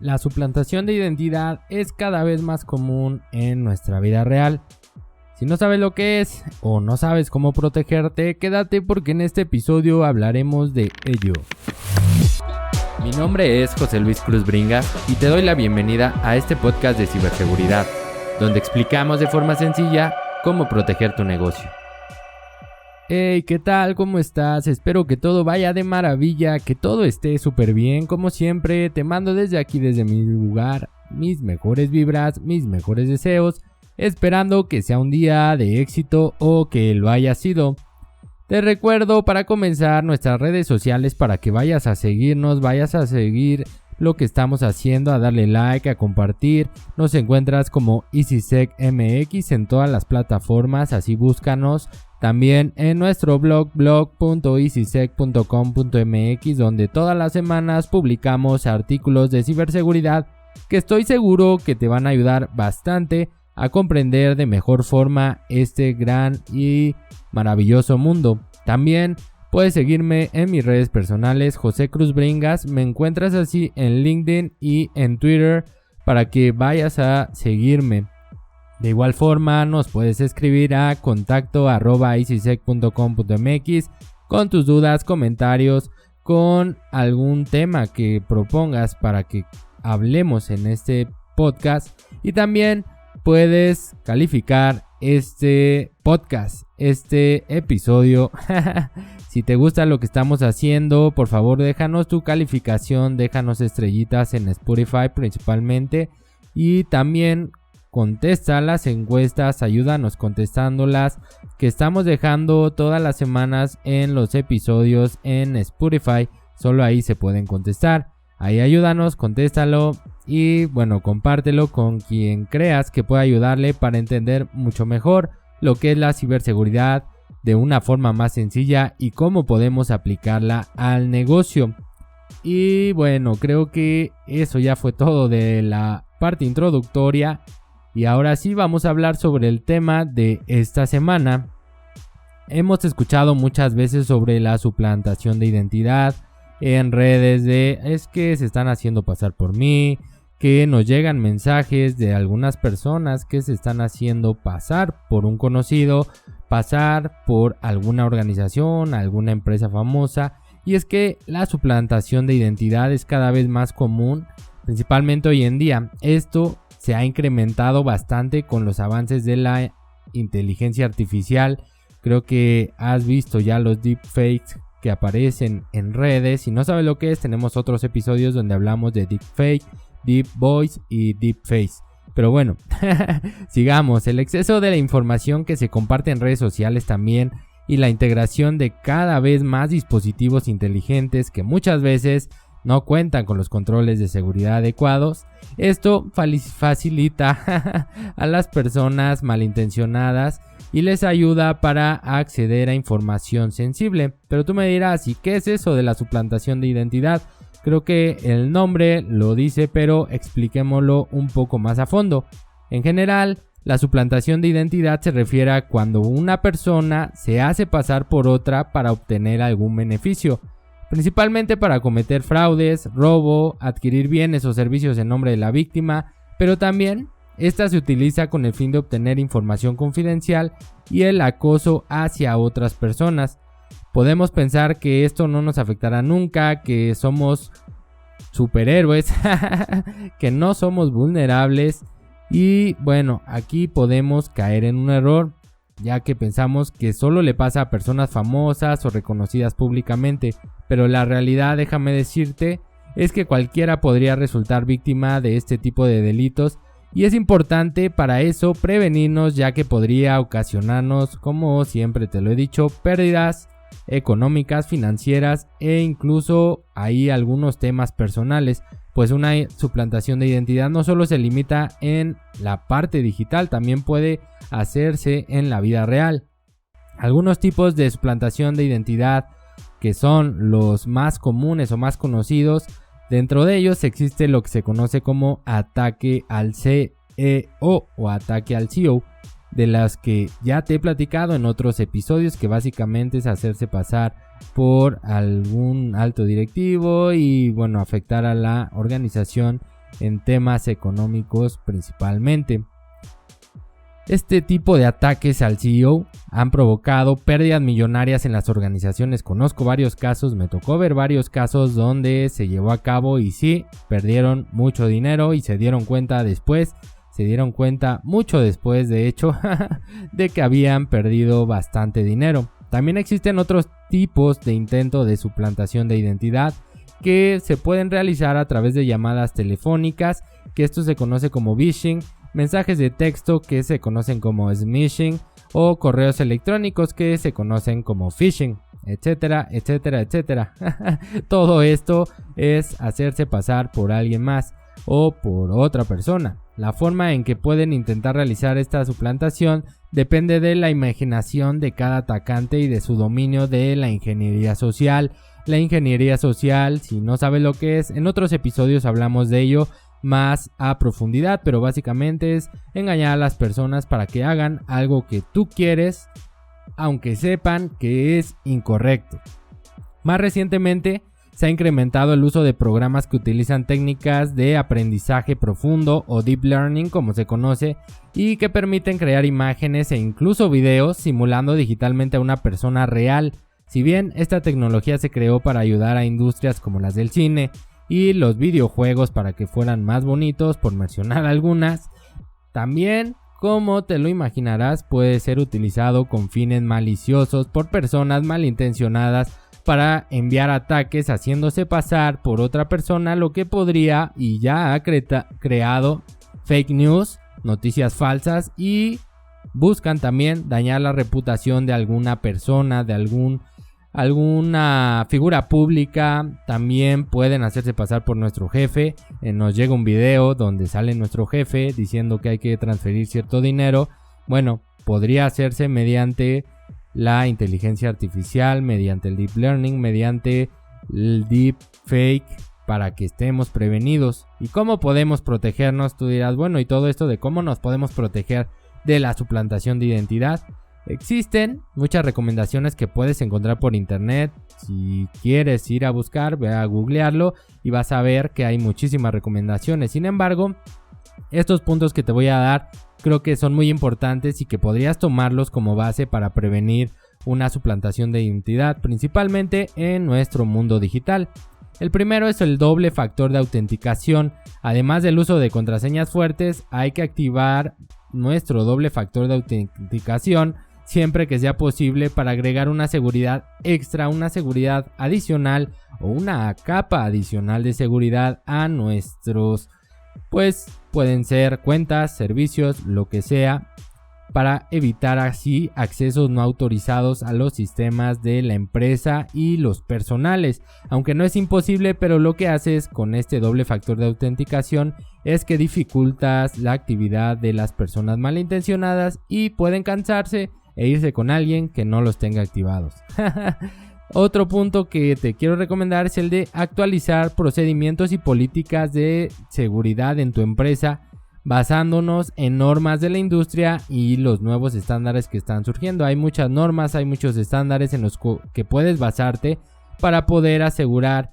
La suplantación de identidad es cada vez más común en nuestra vida real. Si no sabes lo que es o no sabes cómo protegerte, quédate porque en este episodio hablaremos de ello. Mi nombre es José Luis Cruz Bringas y te doy la bienvenida a este podcast de ciberseguridad, donde explicamos de forma sencilla cómo proteger tu negocio. Hey, ¿qué tal? ¿Cómo estás? Espero que todo vaya de maravilla, que todo esté súper bien. Como siempre, te mando desde aquí, desde mi lugar, mis mejores vibras, mis mejores deseos, esperando que sea un día de éxito o que lo haya sido. Te recuerdo para comenzar nuestras redes sociales para que vayas a seguirnos, vayas a seguir lo que estamos haciendo, a darle like, a compartir. Nos encuentras como EasySecMX en todas las plataformas, así búscanos. También en nuestro blog.easysec.com.mx, donde todas las semanas publicamos artículos de ciberseguridad que estoy seguro que te van a ayudar bastante a comprender de mejor forma este gran y maravilloso mundo. También puedes seguirme en mis redes personales, José Cruz Bringas. Me encuentras así en LinkedIn y en Twitter para que vayas a seguirme. De igual forma nos puedes escribir a contacto@easysec.com.mx con tus dudas, comentarios, con algún tema que propongas para que hablemos en este podcast. Y también puedes calificar este podcast, este episodio. Si te gusta lo que estamos haciendo, por favor déjanos tu calificación, déjanos estrellitas en Spotify principalmente. Y también contesta las encuestas, ayúdanos contestándolas que estamos dejando todas las semanas en los episodios en Spotify. Solo ahí se pueden contestar. Ahí ayúdanos, contéstalo y bueno, compártelo con quien creas que pueda ayudarle para entender mucho mejor lo que es la ciberseguridad de una forma más sencilla y cómo podemos aplicarla al negocio. Y bueno, creo que eso ya fue todo de la parte introductoria. Y ahora sí vamos a hablar sobre el tema de esta semana. Hemos escuchado muchas veces sobre la suplantación de identidad en redes es que se están haciendo pasar por mí, que nos llegan mensajes de algunas personas que se están haciendo pasar por un conocido, pasar por alguna organización, alguna empresa famosa. Y es que la suplantación de identidad es cada vez más común, principalmente hoy en día. Esto se ha incrementado bastante con los avances de la inteligencia artificial. Creo que has visto ya los deepfakes que aparecen en redes. Si no sabes lo que es, tenemos otros episodios donde hablamos de deepfake, deep voice y deepface. Pero bueno, sigamos. El exceso de la información que se comparte en redes sociales también y la integración de cada vez más dispositivos inteligentes que muchas veces no cuentan con los controles de seguridad adecuados. Esto facilita a las personas malintencionadas y les ayuda para acceder a información sensible. Pero tú me dirás, ¿y qué es eso de la suplantación de identidad? Creo que el nombre lo dice, pero expliquémoslo un poco más a fondo. En general, la suplantación de identidad se refiere a cuando una persona se hace pasar por otra para obtener algún beneficio, principalmente para cometer fraudes, robo, adquirir bienes o servicios en nombre de la víctima, pero también esta se utiliza con el fin de obtener información confidencial y el acoso hacia otras personas. Podemos pensar que esto no nos afectará nunca, que somos superhéroes, que no somos vulnerables y bueno, aquí podemos caer en un error, ya que pensamos que solo le pasa a personas famosas o reconocidas públicamente, pero la realidad, déjame decirte, es que cualquiera podría resultar víctima de este tipo de delitos y es importante para eso prevenirnos, ya que podría ocasionarnos, como siempre te lo he dicho, pérdidas económicas, financieras e incluso hay algunos temas personales, pues una suplantación de identidad no solo se limita en la parte digital, también puede hacerse en la vida real. Algunos tipos de suplantación de identidad que son los más comunes o más conocidos, dentro de ellos existe lo que se conoce como ataque al CEO o ataque al CEO, de las que ya te he platicado en otros episodios, que básicamente es hacerse pasar por algún alto directivo y bueno, afectar a la organización en temas económicos principalmente. Este tipo de ataques al CEO han provocado pérdidas millonarias en las organizaciones. Conozco varios casos, me tocó ver varios casos donde se llevó a cabo y sí, perdieron mucho dinero y se dieron cuenta mucho después de hecho, de que habían perdido bastante dinero. También existen otros tipos de intento de suplantación de identidad que se pueden realizar a través de llamadas telefónicas, que esto se conoce como phishing, mensajes de texto que se conocen como smishing o correos electrónicos que se conocen como phishing, etcétera, etcétera, etcétera. Todo esto es hacerse pasar por alguien más o por otra persona. La forma en que pueden intentar realizar esta suplantación depende de la imaginación de cada atacante y de su dominio de la ingeniería social. La ingeniería social, si no sabes lo que es, en otros episodios hablamos de ello más a profundidad, pero básicamente es engañar a las personas para que hagan algo que tú quieres, aunque sepan que es incorrecto. Más recientemente se ha incrementado el uso de programas que utilizan técnicas de aprendizaje profundo o deep learning, como se conoce, y que permiten crear imágenes e incluso videos simulando digitalmente a una persona real. Si bien esta tecnología se creó para ayudar a industrias como las del cine y los videojuegos para que fueran más bonitos, por mencionar algunas, también, como te lo imaginarás, puede ser utilizado con fines maliciosos por personas malintencionadas para enviar ataques haciéndose pasar por otra persona, lo que podría y ya ha creado fake news, noticias falsas, y buscan también dañar la reputación de alguna persona, de alguna figura pública. También pueden hacerse pasar por nuestro jefe. Nos llega un video donde sale nuestro jefe diciendo que hay que transferir cierto dinero. Bueno, podría hacerse mediante la inteligencia artificial, mediante el deep learning, mediante el deep fake, para que estemos prevenidos. ¿Y cómo podemos protegernos? Tú dirás, bueno, y todo esto de cómo nos podemos proteger de la suplantación de identidad. Existen muchas recomendaciones que puedes encontrar por internet. Si quieres ir a buscar, ve a googlearlo y vas a ver que hay muchísimas recomendaciones. Sin embargo, estos puntos que te voy a dar creo que son muy importantes y que podrías tomarlos como base para prevenir una suplantación de identidad, principalmente en nuestro mundo digital. El primero es el doble factor de autenticación. Además del uso de contraseñas fuertes, hay que activar nuestro doble factor de autenticación siempre que sea posible para agregar una seguridad extra, una seguridad adicional o una capa adicional de seguridad a nuestros, pueden ser cuentas, servicios, lo que sea, para evitar así accesos no autorizados a los sistemas de la empresa y los personales. Aunque no es imposible, pero lo que haces con este doble factor de autenticación es que dificultas la actividad de las personas malintencionadas y pueden cansarse e irse con alguien que no los tenga activados. Otro punto que te quiero recomendar es el de actualizar procedimientos y políticas de seguridad en tu empresa, basándonos en normas de la industria y los nuevos estándares que están surgiendo. Hay muchas normas, hay muchos estándares en los que puedes basarte para poder asegurar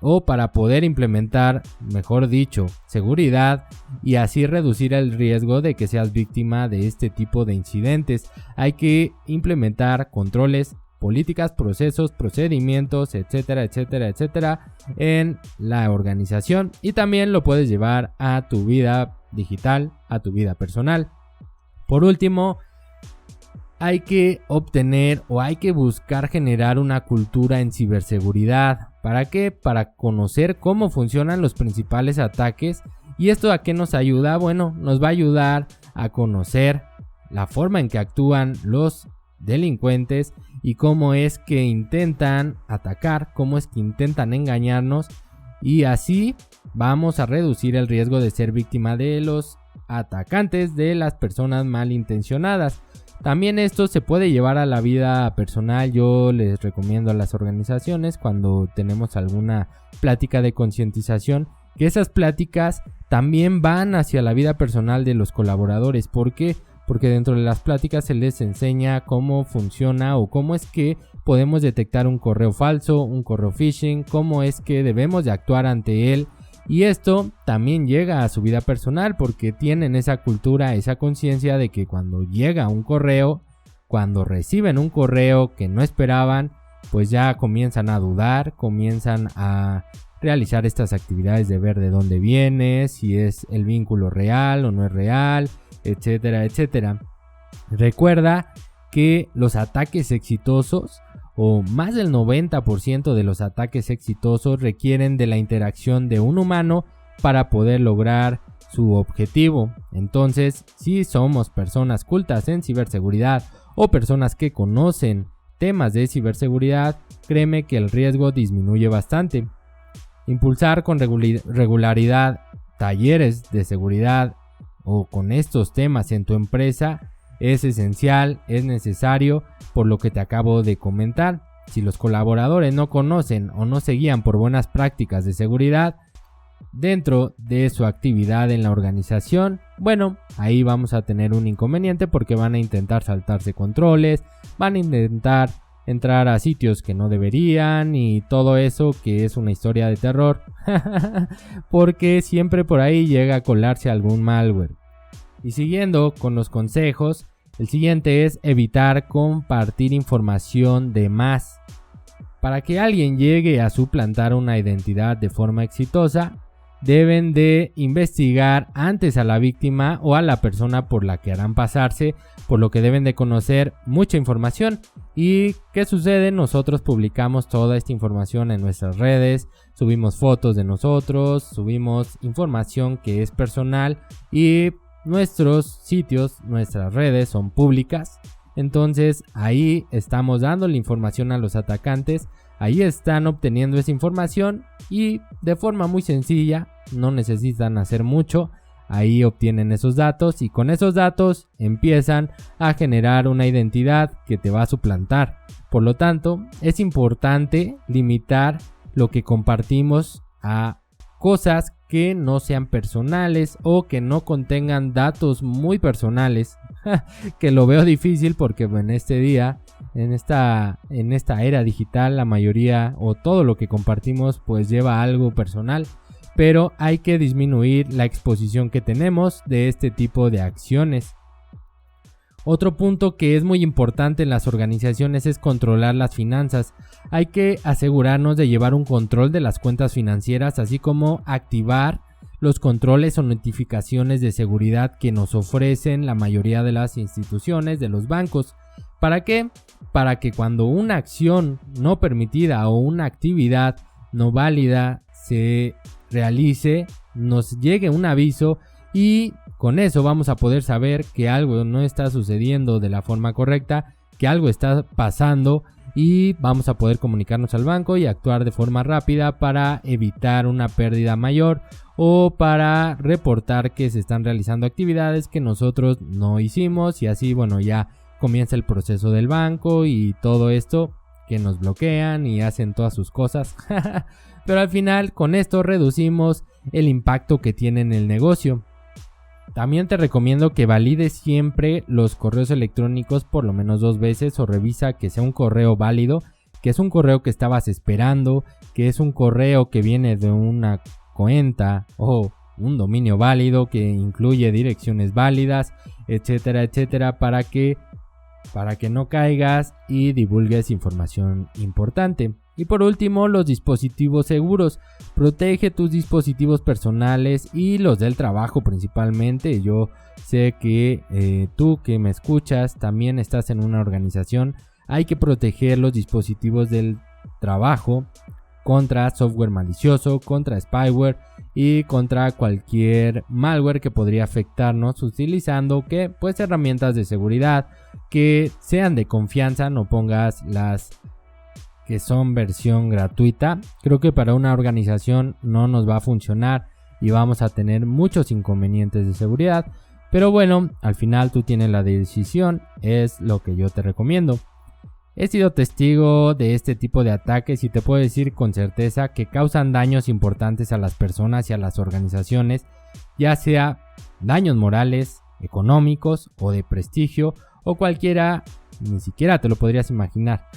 o para poder implementar, mejor dicho, seguridad y así reducir el riesgo de que seas víctima de este tipo de incidentes. Hay que implementar controles, políticas, procesos, procedimientos, etcétera, etcétera, etcétera en la organización, y también lo puedes llevar a tu vida digital, a tu vida personal. Por último, hay que obtener o hay que buscar generar una cultura en ciberseguridad. ¿Para qué? Para conocer cómo funcionan los principales ataques. ¿Y esto a qué nos ayuda? Bueno, nos va a ayudar a conocer la forma en que actúan los delincuentes y cómo es que intentan atacar, cómo es que intentan engañarnos, y así vamos a reducir el riesgo de ser víctima de los atacantes, de las personas malintencionadas. También esto se puede llevar a la vida personal. Yo les recomiendo a las organizaciones, cuando tenemos alguna plática de concientización, que esas pláticas también van hacia la vida personal de los colaboradores. ¿Por qué? Porque dentro de las pláticas se les enseña cómo funciona o cómo es que podemos detectar un correo falso, un correo phishing, cómo es que debemos de actuar ante él, Y esto también llega a su vida personal porque tienen esa cultura, esa conciencia de que cuando llega un correo, cuando reciben un correo que no esperaban, pues ya comienzan a dudar, comienzan a realizar estas actividades de ver de dónde viene, si es el vínculo real o no es real, etcétera, etcétera. Recuerda que los ataques exitosos, o más del 90% de los ataques exitosos, requieren de la interacción de un humano para poder lograr su objetivo. Entonces, si somos personas cultas en ciberseguridad o personas que conocen temas de ciberseguridad, créeme que el riesgo disminuye bastante. Impulsar con regularidad talleres de seguridad o con estos temas en tu empresa es esencial, es necesario, por lo que te acabo de comentar. Si los colaboradores no conocen o no se guían por buenas prácticas de seguridad dentro de su actividad en la organización, bueno, ahí vamos a tener un inconveniente porque van a intentar saltarse controles, van a intentar entrar a sitios que no deberían y todo eso, que es una historia de terror porque siempre por ahí llega a colarse algún malware. Y siguiendo con los consejos, el siguiente es evitar compartir información de más. Para que alguien llegue a suplantar una identidad de forma exitosa, deben de investigar antes a la víctima o a la persona por la que harán pasarse, por lo que deben de conocer mucha información. ¿Y qué sucede? Nosotros publicamos toda esta información en nuestras redes, subimos fotos de nosotros, subimos información que es personal y nuestros sitios, nuestras redes son públicas. Entonces ahí estamos dando la información a los atacantes, ahí están obteniendo esa información y de forma muy sencilla, no necesitan hacer mucho, ahí obtienen esos datos y con esos datos empiezan a generar una identidad que te va a suplantar. Por lo tanto, es importante limitar lo que compartimos a cosas que no sean personales o que no contengan datos muy personales, que lo veo difícil porque en este día, en esta era digital, la mayoría o todo lo que compartimos pues lleva algo personal, pero hay que disminuir la exposición que tenemos de este tipo de acciones. Otro punto que es muy importante en las organizaciones es controlar las finanzas. Hay que asegurarnos de llevar un control de las cuentas financieras, así como activar los controles o notificaciones de seguridad que nos ofrecen la mayoría de las instituciones, de los bancos. ¿Para qué? Para que cuando una acción no permitida o una actividad no válida se realice, nos llegue un aviso y con eso vamos a poder saber que algo no está sucediendo de la forma correcta, que algo está pasando y vamos a poder comunicarnos al banco y actuar de forma rápida para evitar una pérdida mayor o para reportar que se están realizando actividades que nosotros no hicimos y así, bueno, ya comienza el proceso del banco y todo esto que nos bloquean y hacen todas sus cosas. Pero al final con esto reducimos el impacto que tiene en el negocio. También te recomiendo que valides siempre los correos electrónicos por lo menos 2 veces o revisa que sea un correo válido, que es un correo que estabas esperando, que es un correo que viene de una cuenta o un dominio válido que incluye direcciones válidas, etcétera, etcétera, para que no caigas y divulgues información importante. Y por último, los dispositivos seguros. Protege tus dispositivos personales y los del trabajo principalmente. Yo sé que tú que me escuchas también estás en una organización. Hay que proteger los dispositivos del trabajo contra software malicioso, contra spyware y contra cualquier malware que podría afectarnos, utilizando herramientas de seguridad que sean de confianza. No pongas las que son versión gratuita. Creo que para una organización no nos va a funcionar y vamos a tener muchos inconvenientes de seguridad. Pero bueno, al final tú tienes la decisión, es lo que yo te recomiendo. He sido testigo de este tipo de ataques y te puedo decir con certeza que causan daños importantes a las personas y a las organizaciones, ya sea daños morales, económicos o de prestigio o cualquiera, ni siquiera te lo podrías imaginar.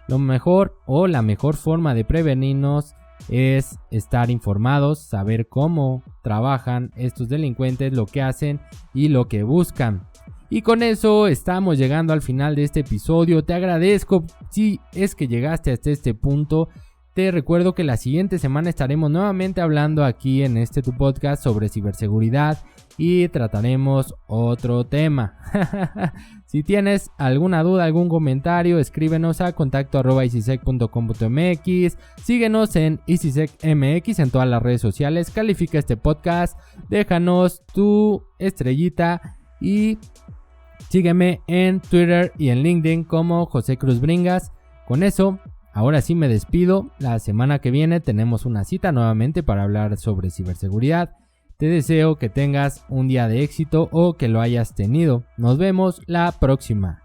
Lo mejor o la mejor forma de prevenirnos es estar informados, saber cómo trabajan estos delincuentes, lo que hacen y lo que buscan. Y con eso estamos llegando al final de este episodio. Te agradezco si es que llegaste hasta este punto. Te recuerdo que la siguiente semana estaremos nuevamente hablando aquí en tu podcast sobre ciberseguridad y trataremos otro tema. Si tienes alguna duda, algún comentario, escríbenos a contacto@easysec.com.mx. Síguenos en easysecmx en todas las redes sociales. Califica este podcast, déjanos tu estrellita y sígueme en Twitter y en LinkedIn como José Cruz Bringas. Con eso, ahora sí me despido. La semana que viene tenemos una cita nuevamente para hablar sobre ciberseguridad. Te deseo que tengas un día de éxito o que lo hayas tenido. Nos vemos la próxima.